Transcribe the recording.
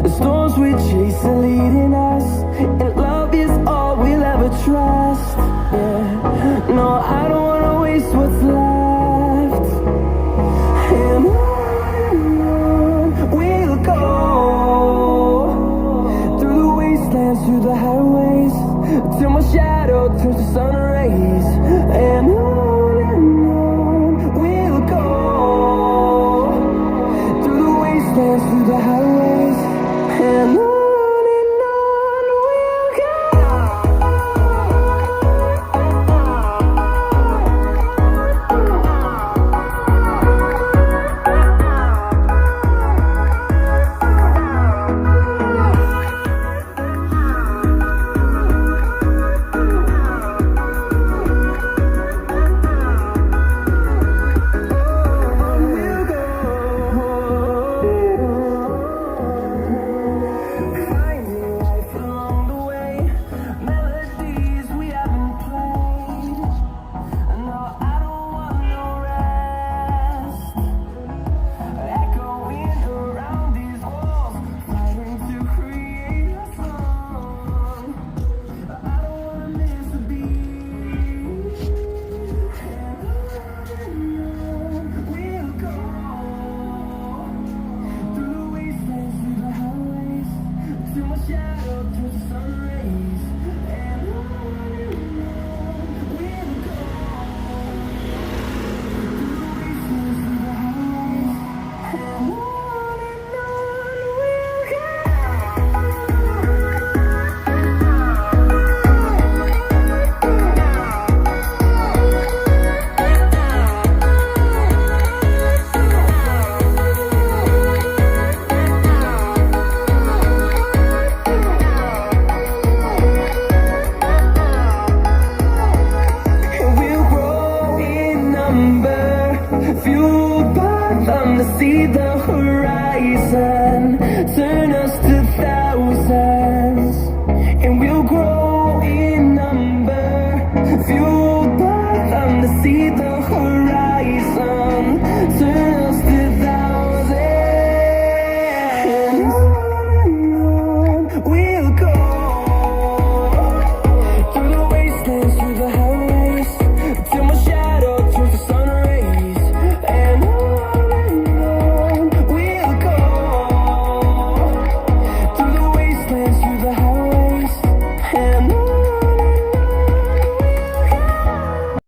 The storms we chase are leading us, and love is all we'll ever trust. Yeah. No, I don't wanna waste what's left. And on we'll go, through the wastelands, through the highways, till my shadow turns to sun rays. And on we'll go, through the wastelands, through the highways, and on we'll go. Finding life along the way, melodies we haven't played. No, I don't want no rest. Echoing around these walls, fighting to create a song. I don't wanna miss a beat. And on we'll go, through the wastelands, through the highways, till my shadow turns to sun rays. And on we'll go, through the wastelands, through the highways, and on we'll go. And we'll grow in number, fueled by them to see the horizon, turn us to